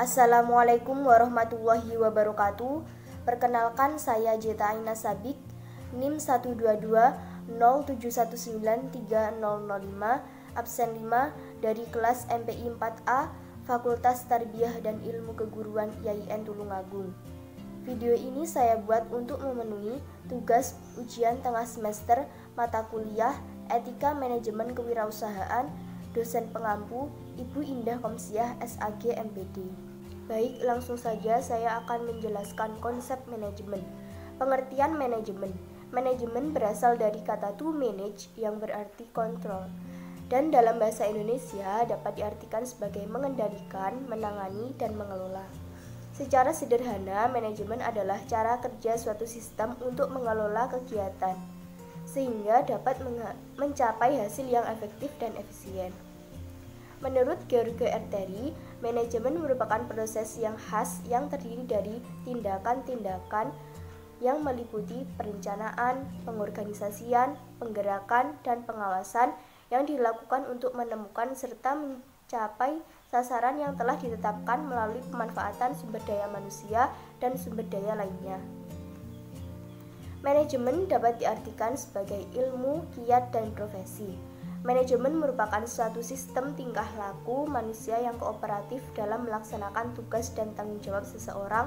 Assalamualaikum warahmatullahi wabarakatuh. Perkenalkan, saya Jeta Aina Sabik, NIM 12207193005, absen 5 dari kelas MPI 4A, Fakultas Tarbiyah dan Ilmu Keguruan IAIN Tulungagung. Video ini saya buat untuk memenuhi tugas ujian tengah semester mata kuliah Etika Manajemen Kewirausahaan, dosen pengampu Ibu Indah Komsiah SAG MPD. Baik, langsung saja saya akan menjelaskan konsep manajemen. Pengertian manajemen. Manajemen berasal dari kata to manage yang berarti kontrol. Dan dalam bahasa Indonesia dapat diartikan sebagai mengendalikan, menangani, dan mengelola. Secara sederhana, manajemen adalah cara kerja suatu sistem untuk mengelola kegiatan, sehingga dapat mencapai hasil yang efektif dan efisien. Menurut George Arteri, manajemen merupakan proses yang khas yang terdiri dari tindakan-tindakan yang meliputi perencanaan, pengorganisasian, penggerakan, dan pengawasan yang dilakukan untuk menemukan serta mencapai sasaran yang telah ditetapkan melalui pemanfaatan sumber daya manusia dan sumber daya lainnya. Manajemen dapat diartikan sebagai ilmu, kiat, dan profesi. Manajemen merupakan suatu sistem tingkah laku manusia yang kooperatif dalam melaksanakan tugas dan tanggung jawab seseorang,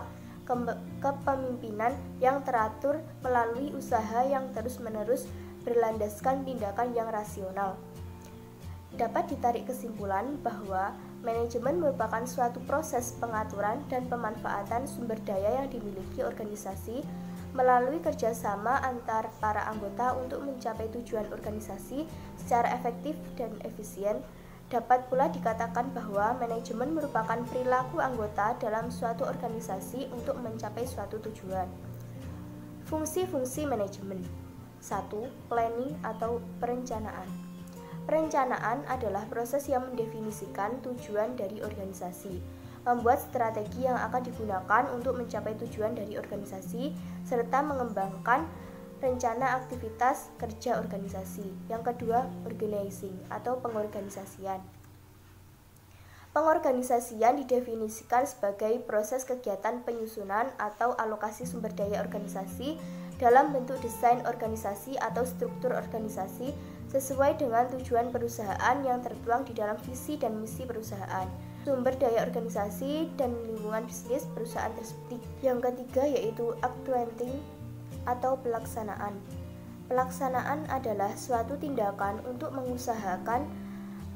kepemimpinan yang teratur melalui usaha yang terus-menerus berlandaskan tindakan yang rasional. Dapat ditarik kesimpulan bahwa manajemen merupakan suatu proses pengaturan dan pemanfaatan sumber daya yang dimiliki organisasi melalui kerjasama antar para anggota untuk mencapai tujuan organisasi secara efektif dan efisien. Dapat pula dikatakan bahwa manajemen merupakan perilaku anggota dalam suatu organisasi untuk mencapai suatu tujuan. Fungsi-fungsi manajemen. 1. Planning atau perencanaan. Perencanaan adalah proses yang mendefinisikan tujuan dari organisasi, membuat strategi yang akan digunakan untuk mencapai tujuan dari organisasi, serta mengembangkan rencana aktivitas kerja organisasi. Yang kedua, organizing atau pengorganisasian. Pengorganisasian didefinisikan sebagai proses kegiatan penyusunan atau alokasi sumber daya organisasi dalam bentuk desain organisasi atau struktur organisasi sesuai dengan tujuan perusahaan yang tertuang di dalam visi dan misi perusahaan, sumber daya organisasi, dan lingkungan bisnis perusahaan tersebut. Yang ketiga yaitu actuating atau pelaksanaan. Pelaksanaan adalah suatu tindakan untuk mengusahakan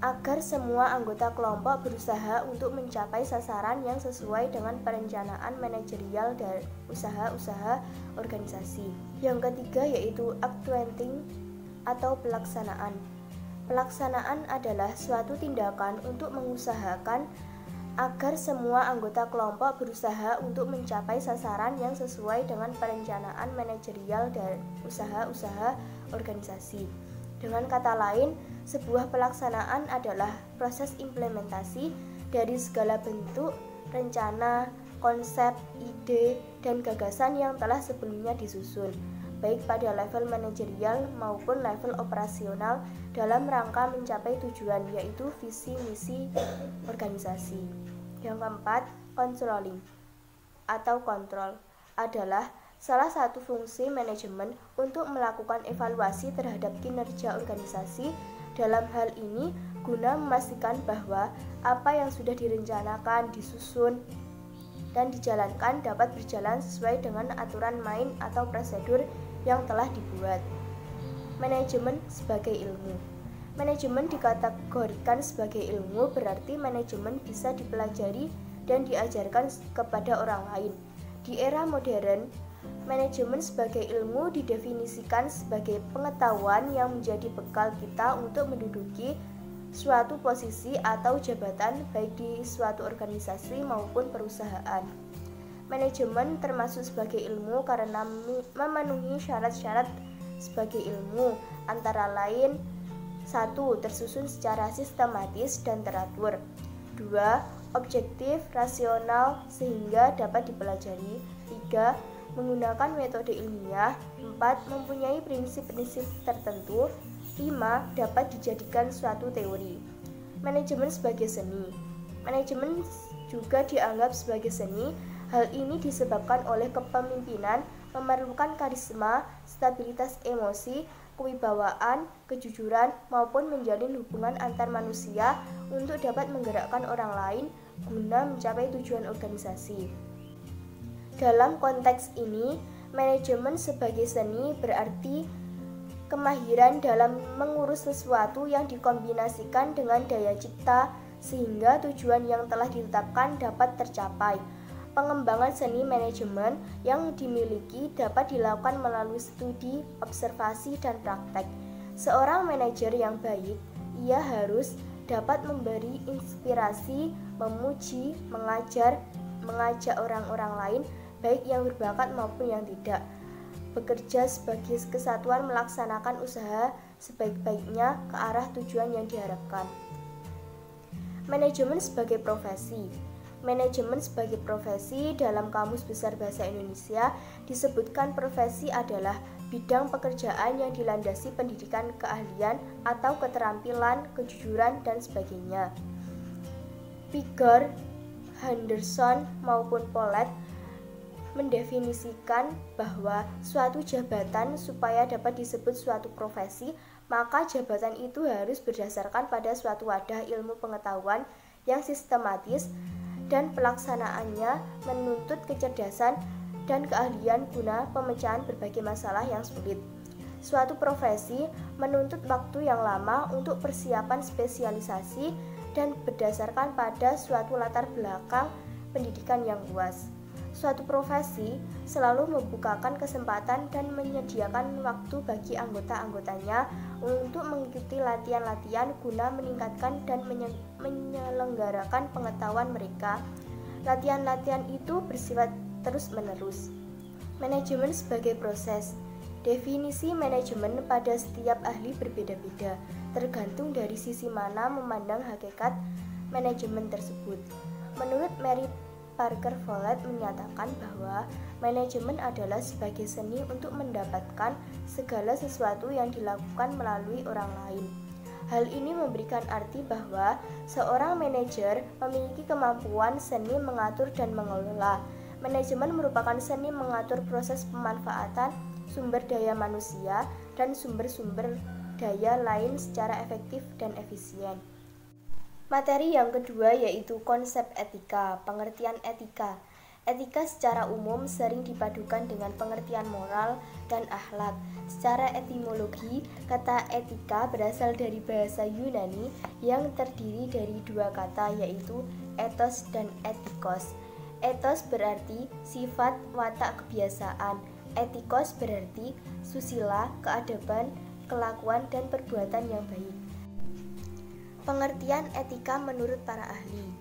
agar semua anggota kelompok berusaha untuk mencapai sasaran yang sesuai dengan perencanaan manajerial dan usaha-usaha organisasi. Yang ketiga yaitu actuating atau pelaksanaan. Pelaksanaan adalah suatu tindakan untuk mengusahakan agar semua anggota kelompok berusaha untuk mencapai sasaran yang sesuai dengan perencanaan manajerial dan usaha-usaha organisasi. Dengan kata lain, sebuah pelaksanaan adalah proses implementasi dari segala bentuk rencana, konsep, ide, dan gagasan yang telah sebelumnya disusun, baik pada level manajerial maupun level operasional dalam rangka mencapai tujuan, yaitu visi misi organisasi. Yang keempat, controlling atau kontrol adalah salah satu fungsi manajemen untuk melakukan evaluasi terhadap kinerja organisasi. Dalam hal ini, guna memastikan bahwa apa yang sudah direncanakan, disusun, dan dijalankan dapat berjalan sesuai dengan aturan main atau prosedur yang telah dibuat. Manajemen sebagai ilmu. Manajemen dikategorikan sebagai ilmu berarti manajemen bisa dipelajari dan diajarkan kepada orang lain. Di era modern, manajemen sebagai ilmu didefinisikan sebagai pengetahuan yang menjadi bekal kita untuk menduduki suatu posisi atau jabatan baik di suatu organisasi maupun perusahaan. Manajemen termasuk sebagai ilmu karena memenuhi syarat-syarat sebagai ilmu, antara lain 1. Tersusun secara sistematis dan teratur. 2. Objektif, rasional sehingga dapat dipelajari. 3. Menggunakan metode ilmiah. 4. Mempunyai prinsip-prinsip tertentu. 5. Dapat dijadikan suatu teori. Manajemen sebagai seni. Manajemen juga dianggap sebagai seni. Hal ini disebabkan oleh kepemimpinan memerlukan karisma, stabilitas emosi, kewibawaan, kejujuran, maupun menjalin hubungan antar manusia untuk dapat menggerakkan orang lain guna mencapai tujuan organisasi. Dalam konteks ini, manajemen sebagai seni berarti kemahiran dalam mengurus sesuatu yang dikombinasikan dengan daya cipta sehingga tujuan yang telah ditetapkan dapat tercapai. Pengembangan seni manajemen yang dimiliki dapat dilakukan melalui studi, observasi, dan praktek. Seorang manajer yang baik, ia harus dapat memberi inspirasi, memuji, mengajak orang-orang lain, baik yang berbakat maupun yang tidak, bekerja sebagai kesatuan melaksanakan usaha sebaik-baiknya ke arah tujuan yang diharapkan. Manajemen sebagai profesi. Manajemen sebagai profesi dalam Kamus Besar Bahasa Indonesia disebutkan profesi adalah bidang pekerjaan yang dilandasi pendidikan keahlian atau keterampilan, kejujuran, dan sebagainya. Piger, Henderson, maupun Polet mendefinisikan bahwa suatu jabatan supaya dapat disebut suatu profesi, maka jabatan itu harus berdasarkan pada suatu wadah ilmu pengetahuan yang sistematis dan pelaksanaannya menuntut kecerdasan dan keahlian guna pemecahan berbagai masalah yang sulit. Suatu profesi menuntut waktu yang lama untuk persiapan spesialisasi dan berdasarkan pada suatu latar belakang pendidikan yang luas. Suatu profesi selalu membukakan kesempatan dan menyediakan waktu bagi anggota-anggotanya untuk mengikuti latihan-latihan guna meningkatkan dan menyelenggarakan pengetahuan mereka. Latihan-latihan itu bersifat terus-menerus. Manajemen sebagai proses. Definisi manajemen pada setiap ahli berbeda-beda, tergantung dari sisi mana memandang hakikat manajemen tersebut. Menurut Mary Parker Follett menyatakan bahwa manajemen adalah sebagai seni untuk mendapatkan segala sesuatu yang dilakukan melalui orang lain. Hal ini memberikan arti bahwa seorang manajer memiliki kemampuan seni mengatur dan mengelola. Manajemen merupakan seni mengatur proses pemanfaatan sumber daya manusia dan sumber-sumber daya lain secara efektif dan efisien. Materi yang kedua yaitu konsep etika, pengertian etika. Etika secara umum sering dipadukan dengan pengertian moral dan akhlak. Secara etimologi, kata etika berasal dari bahasa Yunani yang terdiri dari dua kata yaitu ethos dan etikos. Ethos berarti sifat, watak, kebiasaan. Etikos berarti susila, keadaban, kelakuan, dan perbuatan yang baik. Pengertian etika menurut para ahli.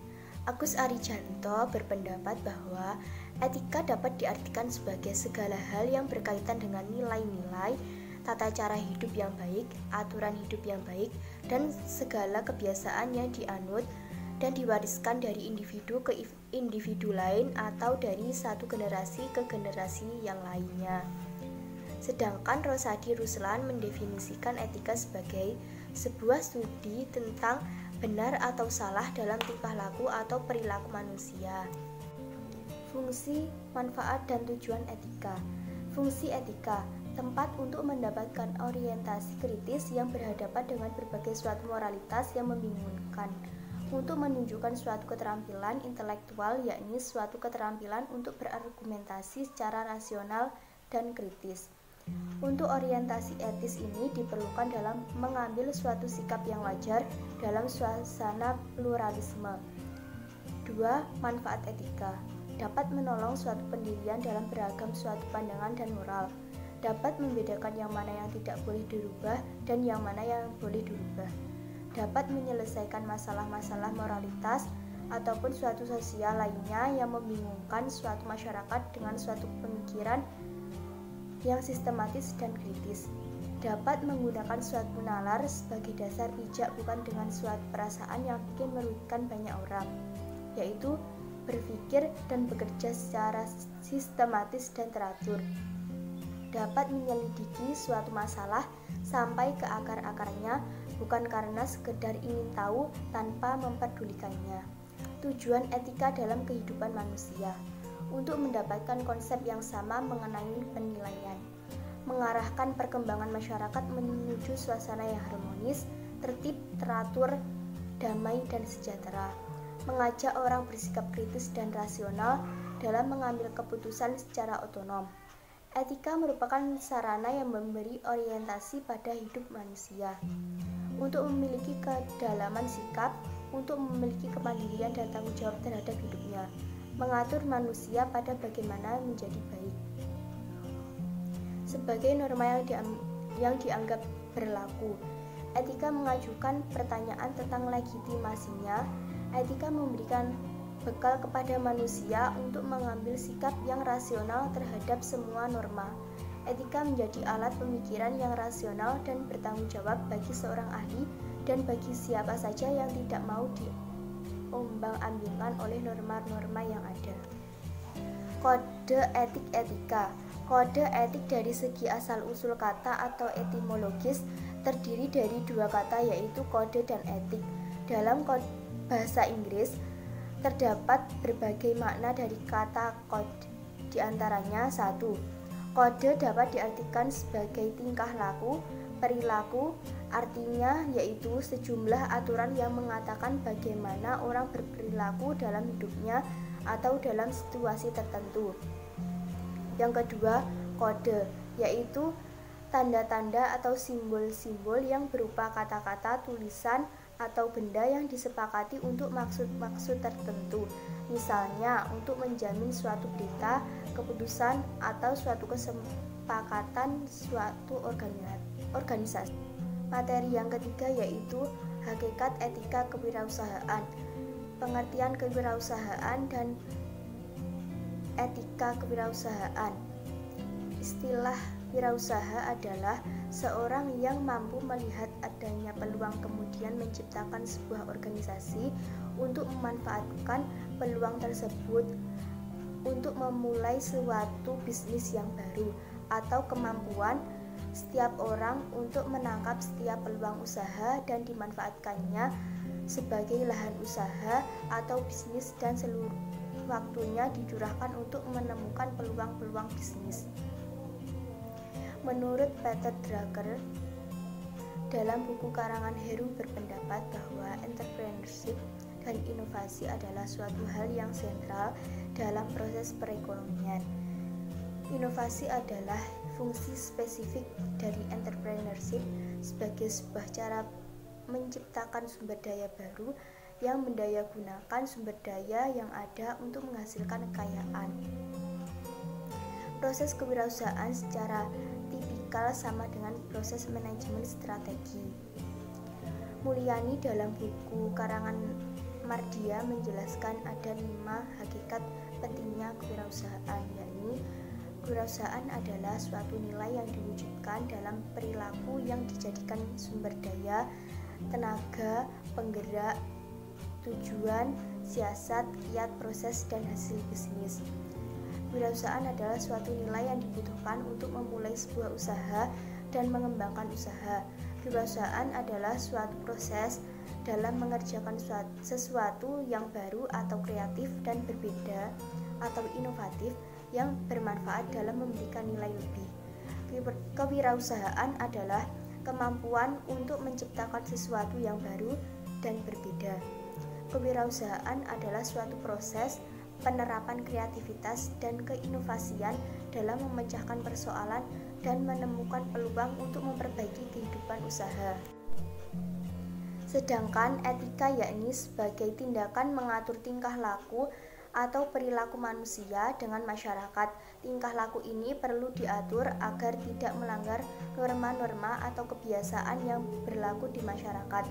Agus Arijanto berpendapat bahwa etika dapat diartikan sebagai segala hal yang berkaitan dengan nilai-nilai, tata cara hidup yang baik, aturan hidup yang baik, dan segala kebiasaan yang dianut dan diwariskan dari individu ke individu lain atau dari satu generasi ke generasi yang lainnya. Sedangkan Rosadi Ruslan mendefinisikan etika sebagai sebuah studi tentang benar atau salah dalam tingkah laku atau perilaku manusia. Fungsi, manfaat, dan tujuan etika. Fungsi etika, tempat untuk mendapatkan orientasi kritis yang berhadapan dengan berbagai suatu moralitas yang membingungkan. Untuk menunjukkan suatu keterampilan intelektual, yakni suatu keterampilan untuk berargumentasi secara rasional dan kritis. Untuk orientasi etis ini diperlukan dalam mengambil suatu sikap yang wajar dalam suasana pluralisme. 2. Manfaat etika dapat menolong suatu pendirian dalam beragam suatu pandangan dan moral, dapat membedakan yang mana yang tidak boleh dirubah dan yang mana yang boleh dirubah, dapat menyelesaikan masalah-masalah moralitas ataupun suatu sosial lainnya yang membingungkan suatu masyarakat dengan suatu pemikiran yang sistematis dan kritis, dapat menggunakan suatu nalar sebagai dasar bijak bukan dengan suatu perasaan yang bikin merugikan banyak orang, yaitu berpikir dan bekerja secara sistematis dan teratur, dapat menyelidiki suatu masalah sampai ke akar-akarnya bukan karena sekedar ingin tahu tanpa memperdulikannya. Tujuan etika dalam kehidupan manusia untuk mendapatkan konsep yang sama mengenai penilaian, mengarahkan perkembangan masyarakat menuju suasana yang harmonis, tertib, teratur, damai, dan sejahtera, mengajak orang bersikap kritis dan rasional dalam mengambil keputusan secara otonom. Etika merupakan sarana yang memberi orientasi pada hidup manusia untuk memiliki kedalaman sikap, untuk memiliki kemandirian dan tanggung jawab terhadap hidupnya, mengatur manusia pada bagaimana menjadi baik. Sebagai norma yang dianggap berlaku, etika mengajukan pertanyaan tentang legitimasinya. Etika memberikan bekal kepada manusia untuk mengambil sikap yang rasional terhadap semua norma. Etika menjadi alat pemikiran yang rasional dan bertanggung jawab bagi seorang ahli dan bagi siapa saja yang tidak mau diombang-ambingkan oleh norma-norma yang ada. Kode etik etika. Kode etik dari segi asal-usul kata atau etimologis terdiri dari dua kata, yaitu kode dan etik. Dalam bahasa Inggris terdapat berbagai makna dari kata code. Di antaranya, 1. Kode dapat diartikan sebagai tingkah laku, perilaku, artinya yaitu sejumlah aturan yang mengatakan bagaimana orang berperilaku dalam hidupnya atau dalam situasi tertentu. Yang kedua, kode, yaitu tanda-tanda atau simbol-simbol yang berupa kata-kata, tulisan, atau benda yang disepakati untuk maksud-maksud tertentu. Misalnya, untuk menjamin suatu berita, keputusan, atau suatu kesepakatan suatu organisasi. Materi yang ketiga yaitu hakikat etika kewirausahaan. Pengertian kewirausahaan dan etika kewirausahaan. Istilah wirausaha adalah seorang yang mampu melihat adanya peluang kemudian menciptakan sebuah organisasi untuk memanfaatkan peluang tersebut untuk memulai suatu bisnis yang baru, atau kemampuan setiap orang untuk menangkap setiap peluang usaha dan dimanfaatkannya sebagai lahan usaha atau bisnis dan seluruh waktunya dicurahkan untuk menemukan peluang-peluang bisnis. Menurut Peter Drucker, dalam buku karangan Heru berpendapat bahwa entrepreneurship dan inovasi adalah suatu hal yang sentral dalam proses perekonomian. Inovasi adalah fungsi spesifik dari entrepreneurship sebagai sebuah cara menciptakan sumber daya baru yang mendayagunakan sumber daya yang ada untuk menghasilkan kekayaan. Proses kewirausahaan secara tipikal sama dengan proses manajemen strategi. Mulyani dalam buku karangan Mardia menjelaskan ada 5 hakikat pentingnya kewirausahaan, yakni kewirausahaan adalah suatu nilai yang diwujudkan dalam perilaku yang dijadikan sumber daya, tenaga, penggerak, tujuan, siasat, kiat, proses, dan hasil bisnis. Kewirausahaan adalah suatu nilai yang dibutuhkan untuk memulai sebuah usaha dan mengembangkan usaha. Kewirausahaan adalah suatu proses dalam mengerjakan sesuatu yang baru atau kreatif dan berbeda atau inovatif yang bermanfaat dalam memberikan nilai lebih. Kewirausahaan adalah kemampuan untuk menciptakan sesuatu yang baru dan berbeda. Kewirausahaan adalah suatu proses penerapan kreativitas dan keinovasian dalam memecahkan persoalan dan menemukan peluang untuk memperbaiki kehidupan usaha. Sedangkan etika yakni sebagai tindakan mengatur tingkah laku atau perilaku manusia dengan masyarakat. Tingkah laku ini perlu diatur agar tidak melanggar norma-norma atau kebiasaan yang berlaku di masyarakat.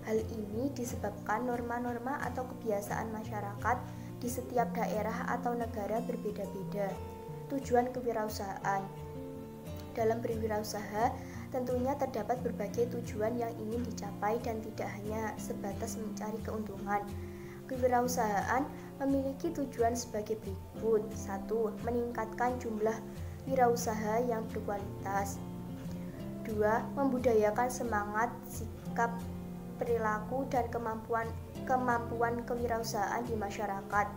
Hal ini disebabkan norma-norma atau kebiasaan masyarakat di setiap daerah atau negara berbeda-beda. Tujuan kewirausahaan. Dalam berwirausaha, tentunya terdapat berbagai tujuan yang ingin dicapai dan tidak hanya sebatas mencari keuntungan. Kewirausahaan memiliki tujuan sebagai berikut. 1. Meningkatkan jumlah wirausaha yang berkualitas. 2. Membudayakan semangat, sikap, perilaku dan kemampuan kewirausahaan di masyarakat.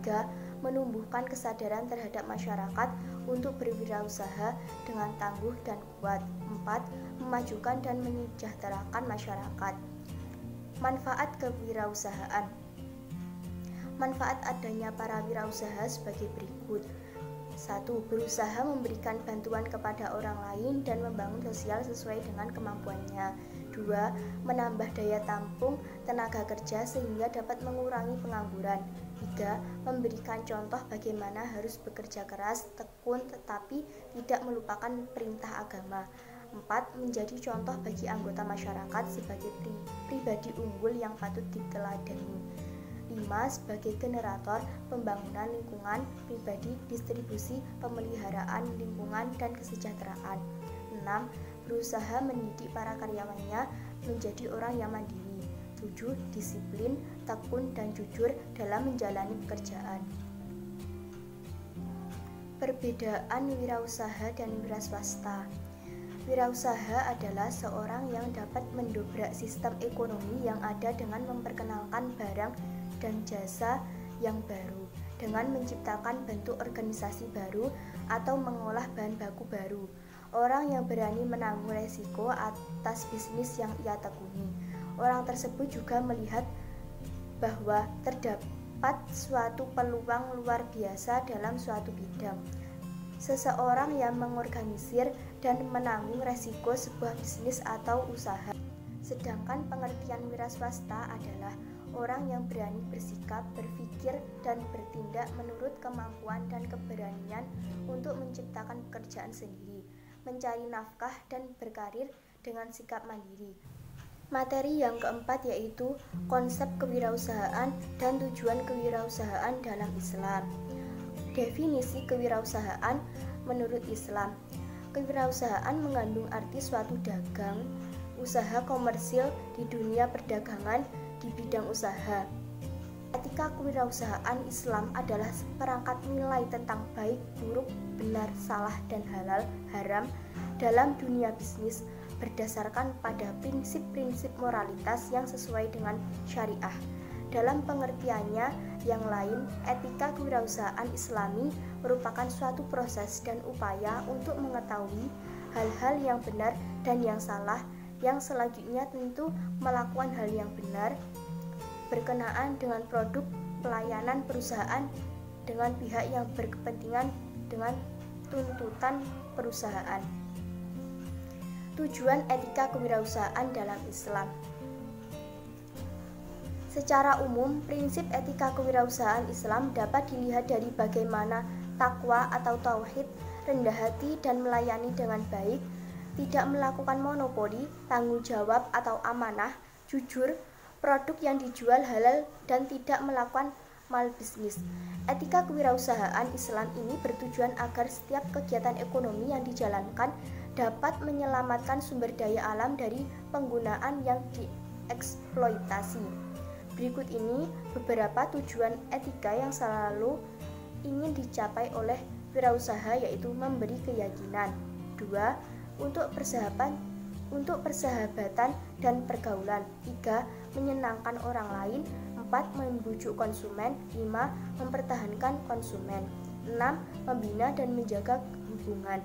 3. Menumbuhkan kesadaran terhadap masyarakat untuk berwirausaha dengan tangguh dan kuat. 4. Memajukan dan menyejahterakan masyarakat. Manfaat kewirausahaan. Manfaat adanya para wirausaha sebagai berikut. 1. Berusaha memberikan bantuan kepada orang lain dan membangun sosial sesuai dengan kemampuannya. 2. Menambah daya tampung tenaga kerja sehingga dapat mengurangi pengangguran. 3. Memberikan contoh bagaimana harus bekerja keras, tekun, tetapi tidak melupakan perintah agama. 4. Menjadi contoh bagi anggota masyarakat sebagai pribadi unggul yang patut diteladani. 5. Sebagai generator pembangunan lingkungan pribadi, distribusi, pemeliharaan lingkungan, dan kesejahteraan. 6. Berusaha mendidik para karyawannya menjadi orang yang mandiri. 7. Disiplin, tekun, dan jujur dalam menjalani pekerjaan. Perbedaan wirausaha dan wiraswasta. Wirausaha adalah seorang yang dapat mendobrak sistem ekonomi yang ada dengan memperkenalkan barang dan jasa yang baru, dengan menciptakan bentuk organisasi baru atau mengolah bahan baku baru. Orang yang berani menanggung resiko atas bisnis yang ia tekuni. Orang tersebut juga melihat bahwa terdapat suatu peluang luar biasa dalam suatu bidang. Seseorang yang mengorganisir dan menanggung resiko sebuah bisnis atau usaha. Sedangkan pengertian wiraswasta adalah orang yang berani bersikap, berpikir, dan bertindak menurut kemampuan dan keberanian untuk menciptakan pekerjaan sendiri, mencari nafkah, dan berkarir dengan sikap mandiri. Materi yang keempat yaitu konsep kewirausahaan dan tujuan kewirausahaan dalam Islam. Definisi kewirausahaan menurut Islam. Kewirausahaan mengandung arti suatu dagang, usaha komersil di dunia perdagangan di bidang usaha. Etika kewirausahaan Islam adalah seperangkat nilai tentang baik, buruk, benar, salah, dan halal, haram dalam dunia bisnis berdasarkan pada prinsip-prinsip moralitas yang sesuai dengan syariah. Dalam pengertiannya yang lain, etika kewirausahaan Islami merupakan suatu proses dan upaya untuk mengetahui hal-hal yang benar dan yang salah, yang selanjutnya tentu melakukan hal yang benar berkenaan dengan produk pelayanan perusahaan dengan pihak yang berkepentingan dengan tuntutan perusahaan. Tujuan etika kewirausahaan dalam Islam. Secara umum, prinsip etika kewirausahaan Islam dapat dilihat dari bagaimana takwa atau tauhid, rendah hati dan melayani dengan baik, tidak melakukan monopoli, tanggung jawab atau amanah, jujur, produk yang dijual halal, dan tidak melakukan malbisnis. Etika kewirausahaan Islam ini bertujuan agar setiap kegiatan ekonomi yang dijalankan dapat menyelamatkan sumber daya alam dari penggunaan yang dieksploitasi. Berikut ini beberapa tujuan etika yang selalu ingin dicapai oleh wirausaha, yaitu memberi keyakinan. 2. Untuk persahabatan dan pergaulan. 3. Menyenangkan orang lain. 4. Membujuk konsumen. 5. Mempertahankan konsumen. 6. Membina dan menjaga hubungan.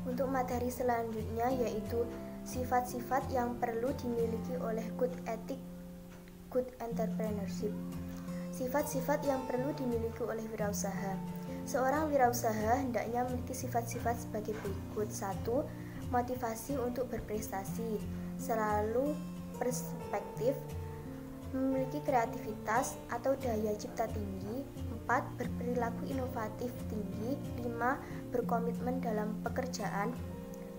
Untuk materi selanjutnya yaitu sifat-sifat yang perlu dimiliki oleh good ethic, good entrepreneurship. Sifat-sifat yang perlu dimiliki oleh wirausaha. Seorang wirausaha hendaknya memiliki sifat-sifat sebagai berikut. 1. Motivasi untuk berprestasi, selalu perspektif, memiliki kreativitas atau daya cipta tinggi. 4. Berperilaku inovatif tinggi. 5. Berkomitmen dalam pekerjaan.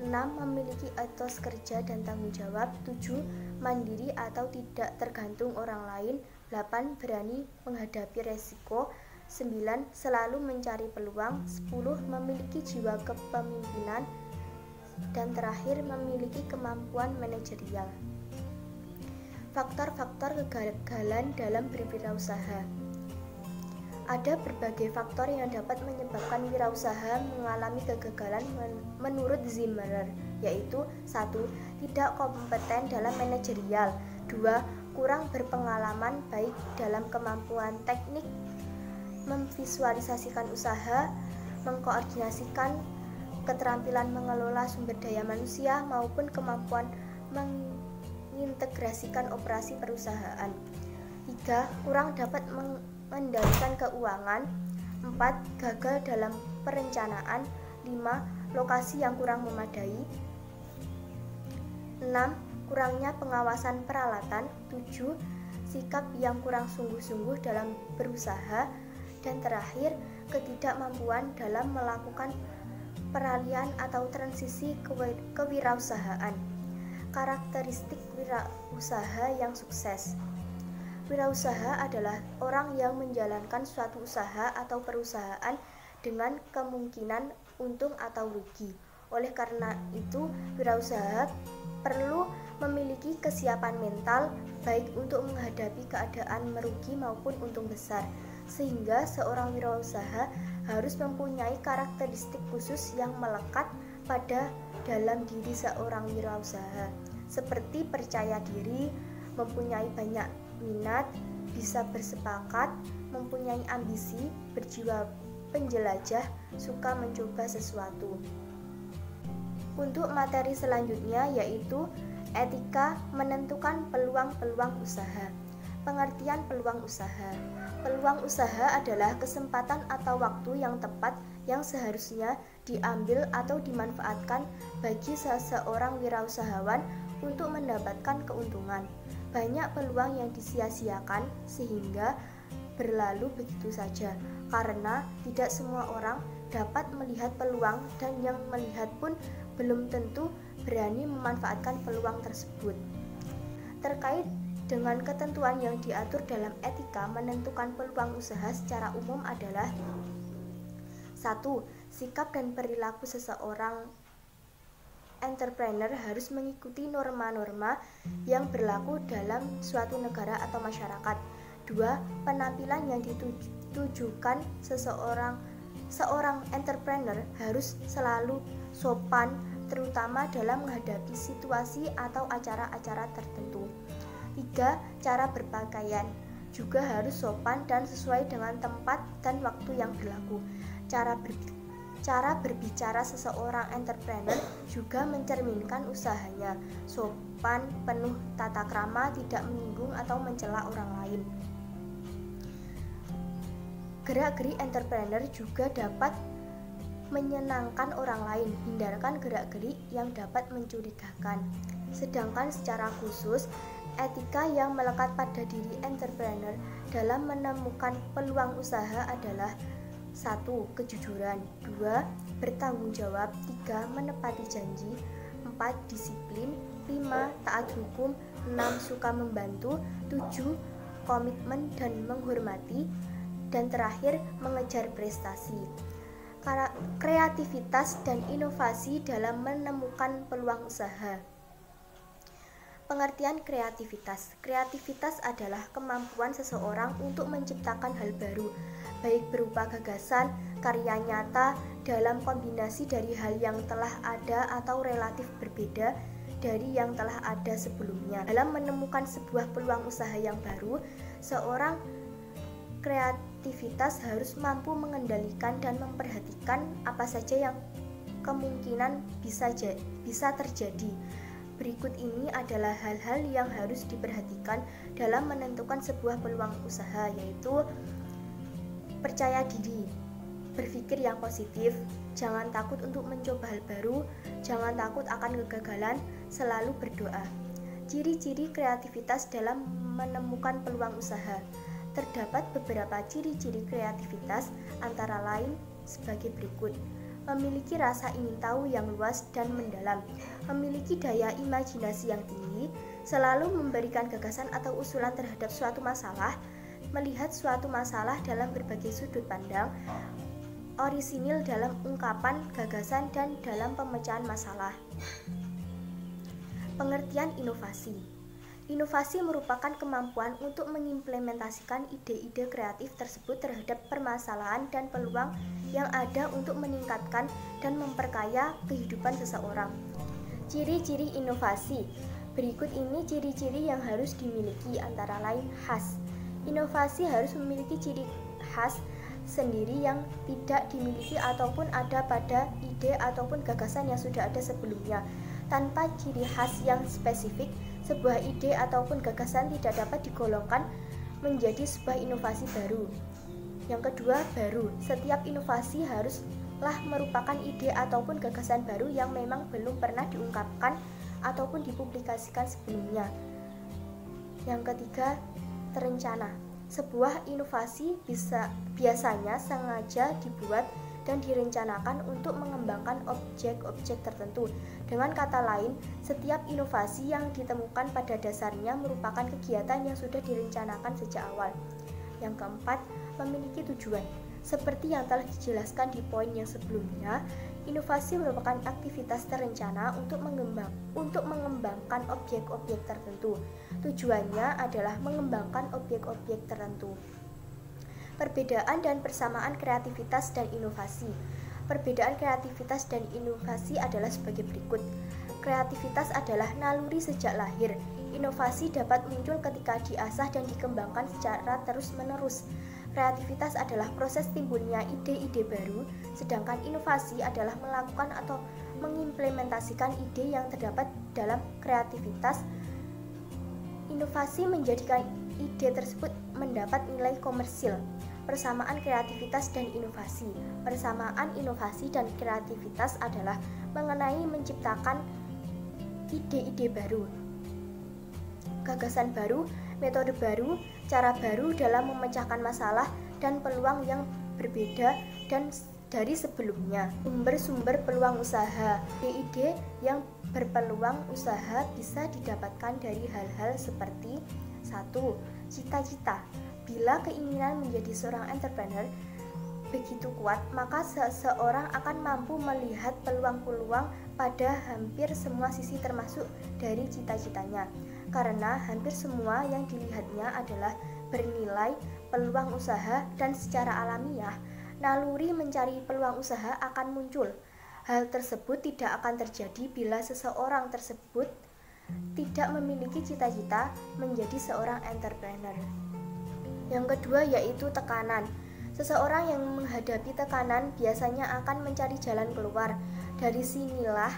6. Memiliki etos kerja dan tanggung jawab. 7. Mandiri atau tidak tergantung orang lain. 8. Berani menghadapi resiko. 9. Selalu mencari peluang. 10. Memiliki jiwa kepemimpinan. Dan terakhir, memiliki kemampuan manajerial. Faktor-faktor kegagalan dalam berwirausaha. Ada berbagai faktor yang dapat menyebabkan wirausaha mengalami kegagalan menurut Zimmerer, yaitu 1. tidak kompeten dalam manajerial. 2. Kurang berpengalaman baik dalam kemampuan teknik memvisualisasikan usaha, mengkoordinasikan, keterampilan mengelola sumber daya manusia, maupun kemampuan mengintegrasikan operasi perusahaan. 3. Kurang dapat mengendalikan keuangan. 4. Gagal dalam perencanaan. 5. Lokasi yang kurang memadai. 6. Kurangnya pengawasan peralatan. 7. Sikap yang kurang sungguh-sungguh dalam berusaha. Dan terakhir, ketidakmampuan dalam melakukan peralihan atau transisi kewirausahaan. Karakteristik wirausaha yang sukses. Wirausaha adalah orang yang menjalankan suatu usaha atau perusahaan dengan kemungkinan untung atau rugi. Oleh karena itu, wirausaha perlu memiliki kesiapan mental baik untuk menghadapi keadaan merugi maupun untung besar, sehingga seorang wirausaha harus mempunyai karakteristik khusus yang melekat pada dalam diri seorang wirausaha, seperti percaya diri, mempunyai banyak minat, bisa bersepakat, mempunyai ambisi, berjiwa penjelajah, suka mencoba sesuatu. Untuk materi selanjutnya yaitu etika menentukan peluang-peluang usaha. Pengertian peluang usaha. Peluang usaha adalah kesempatan atau waktu yang tepat yang seharusnya diambil atau dimanfaatkan bagi seseorang wirausahawan untuk mendapatkan keuntungan. Banyak peluang yang disia-siakan sehingga berlalu begitu saja, karena tidak semua orang dapat melihat peluang dan yang melihat pun belum tentu berani memanfaatkan peluang tersebut. Terkait dengan ketentuan yang diatur dalam etika menentukan peluang usaha secara umum adalah 1. Sikap dan perilaku seseorang entrepreneur harus mengikuti norma-norma yang berlaku dalam suatu negara atau masyarakat. 2. Penampilan yang ditujukan seorang entrepreneur harus selalu sopan, terutama dalam menghadapi situasi atau acara-acara tertentu. 3. Cara berpakaian juga harus sopan dan sesuai dengan tempat dan waktu yang berlaku. Cara berbicara seseorang entrepreneur juga mencerminkan usahanya, sopan, penuh tata krama, tidak menyinggung atau mencela orang lain. Gerak-gerik entrepreneur juga dapat menyenangkan orang lain, hindarkan gerak-gerik yang dapat mencurigakan. Sedangkan secara khusus, etika yang melekat pada diri entrepreneur dalam menemukan peluang usaha adalah 1. Kejujuran. 2. Bertanggung jawab. 3. Menepati janji. 4. Disiplin. 5. Taat hukum. 6. Suka membantu. 7. Komitmen dan menghormati. Dan terakhir, mengejar prestasi. Kreativitas dan inovasi dalam menemukan peluang usaha. Pengertian kreativitas. Kreativitas adalah kemampuan seseorang untuk menciptakan hal baru, baik berupa gagasan, karya nyata, dalam kombinasi dari hal yang telah ada atau relatif berbeda dari yang telah ada sebelumnya. Dalam menemukan sebuah peluang usaha yang baru, seorang kreativitas harus mampu mengendalikan dan memperhatikan apa saja yang kemungkinan bisa terjadi. Berikut ini adalah hal-hal yang harus diperhatikan dalam menentukan sebuah peluang usaha, yaitu percaya diri, berpikir yang positif, jangan takut untuk mencoba hal baru, jangan takut akan kegagalan, selalu berdoa. Ciri-ciri kreativitas dalam menemukan peluang usaha. Terdapat beberapa ciri-ciri kreativitas, antara lain sebagai berikut. Memiliki rasa ingin tahu yang luas dan mendalam, memiliki daya imajinasi yang tinggi, selalu memberikan gagasan atau usulan terhadap suatu masalah, melihat suatu masalah dalam berbagai sudut pandang, orisinil dalam ungkapan, gagasan, dan dalam pemecahan masalah. Pengertian inovasi. Inovasi merupakan kemampuan untuk mengimplementasikan ide-ide kreatif tersebut terhadap permasalahan dan peluang yang ada untuk meningkatkan dan memperkaya kehidupan seseorang. Ciri-ciri inovasi. Berikut ini ciri-ciri yang harus dimiliki, antara lain khas. Inovasi harus memiliki ciri khas sendiri yang tidak dimiliki ataupun ada pada ide ataupun gagasan yang sudah ada sebelumnya. Tanpa ciri khas yang spesifik, sebuah ide ataupun gagasan tidak dapat digolongkan menjadi sebuah inovasi baru. Yang kedua, baru. Setiap inovasi haruslah merupakan ide ataupun gagasan baru yang memang belum pernah diungkapkan ataupun dipublikasikan sebelumnya. Yang ketiga, terencana. Sebuah inovasi biasanya sengaja dibuat dan direncanakan untuk mengembangkan objek-objek tertentu. Dengan kata lain, setiap inovasi yang ditemukan pada dasarnya merupakan kegiatan yang sudah direncanakan sejak awal. Yang keempat, memiliki tujuan. Seperti yang telah dijelaskan di poin yang sebelumnya, inovasi merupakan aktivitas terencana untuk mengembangkan objek-objek tertentu. Tujuannya adalah mengembangkan objek-objek tertentu. Perbedaan dan persamaan kreativitas dan inovasi. Perbedaan kreativitas dan inovasi adalah sebagai berikut. Kreativitas adalah naluri sejak lahir. Inovasi dapat muncul ketika diasah dan dikembangkan secara terus-menerus. Kreativitas adalah proses timbulnya ide-ide baru, sedangkan inovasi adalah melakukan atau mengimplementasikan ide yang terdapat dalam kreativitas. Inovasi menjadikan ide tersebut mendapat nilai komersil. Persamaan kreativitas dan inovasi. Persamaan inovasi dan kreativitas adalah mengenai menciptakan ide-ide baru, gagasan baru, metode baru, cara baru dalam memecahkan masalah dan peluang yang berbeda dan dari sebelumnya. Sumber-sumber peluang usaha. Ide yang berpeluang usaha bisa didapatkan dari hal-hal seperti 1. Cita-cita. Bila keinginan menjadi seorang entrepreneur begitu kuat, maka seseorang akan mampu melihat peluang-peluang pada hampir semua sisi termasuk dari cita-citanya. Karena hampir semua yang dilihatnya adalah bernilai peluang usaha dan secara alamiah, naluri mencari peluang usaha akan muncul. Hal tersebut tidak akan terjadi bila seseorang tersebut tidak memiliki cita-cita menjadi seorang entrepreneur. Yang kedua yaitu tekanan. Seseorang yang menghadapi tekanan biasanya akan mencari jalan keluar. Dari sinilah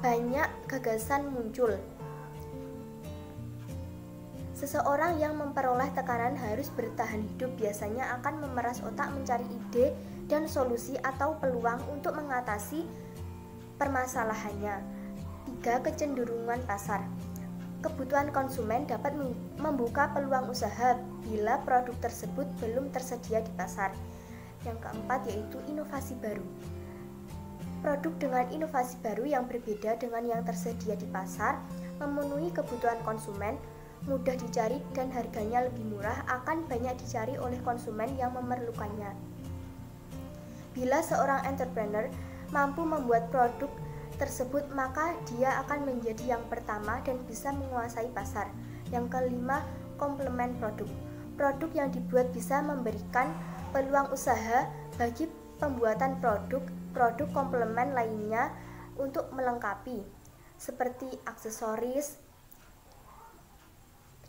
banyak gagasan muncul. Seseorang yang memperoleh tekanan harus bertahan hidup biasanya akan memeras otak mencari ide dan solusi atau peluang untuk mengatasi permasalahannya. 3. Kecenderungan pasar. Kebutuhan konsumen dapat membuka peluang usaha bila produk tersebut belum tersedia di pasar. Yang keempat yaitu inovasi baru. Produk dengan inovasi baru yang berbeda dengan yang tersedia di pasar, memenuhi kebutuhan konsumen, mudah dicari dan harganya lebih murah, akan banyak dicari oleh konsumen yang memerlukannya. Bila seorang entrepreneur mampu membuat produk tersebut, maka dia akan menjadi yang pertama dan bisa menguasai pasar. Yang kelima, komplement produk. Produk yang dibuat bisa memberikan peluang usaha bagi pembuatan produk komplement lainnya untuk melengkapi, seperti aksesoris.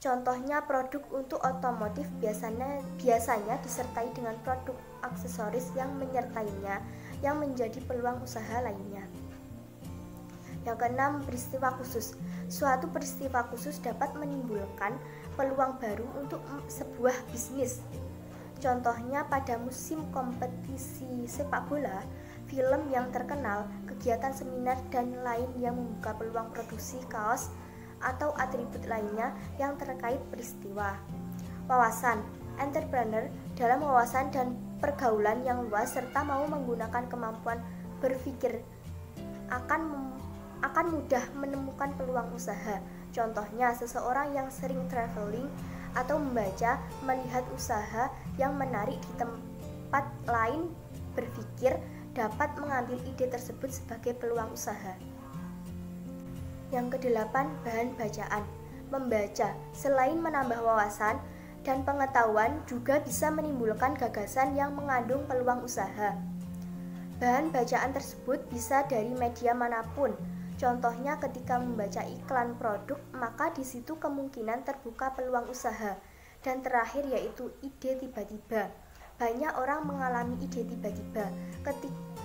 Contohnya produk untuk otomotif biasanya disertai dengan produk aksesoris yang menyertainya yang menjadi peluang usaha lainnya. Yang keenam, peristiwa khusus. Suatu peristiwa khusus dapat menimbulkan peluang baru untuk sebuah bisnis. Contohnya pada musim kompetisi sepak bola, film yang terkenal, kegiatan seminar dan lain yang membuka peluang produksi kaos atau atribut lainnya yang terkait peristiwa. Wawasan. Entrepreneur dalam wawasan dan pergaulan yang luas serta mau menggunakan kemampuan berpikir akan mudah menemukan peluang usaha. Contohnya, seseorang yang sering traveling atau membaca, melihat usaha yang menarik di tempat lain berpikir dapat mengambil ide tersebut sebagai peluang usaha. Yang kedelapan, bahan bacaan. Membaca, selain menambah wawasan dan pengetahuan, juga bisa menimbulkan gagasan yang mengandung peluang usaha. Bahan bacaan tersebut bisa dari media manapun. Contohnya ketika membaca iklan produk, maka di situ kemungkinan terbuka peluang usaha. Dan terakhir yaitu ide tiba-tiba. Banyak orang mengalami ide tiba-tiba,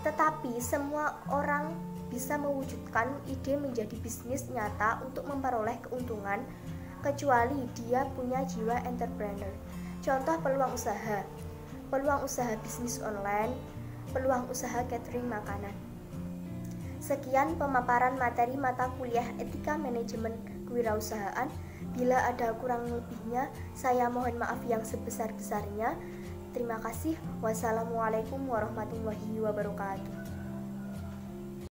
tetapi semua orang bisa mewujudkan ide menjadi bisnis nyata untuk memperoleh keuntungan, kecuali dia punya jiwa entrepreneur. Contoh peluang usaha bisnis online, peluang usaha catering makanan. Sekian pemaparan materi mata kuliah Etika Manajemen Kewirausahaan. Bila ada kurang lebihnya, saya mohon maaf yang sebesar-besarnya. Terima kasih. Wassalamualaikum warahmatullahi wabarakatuh.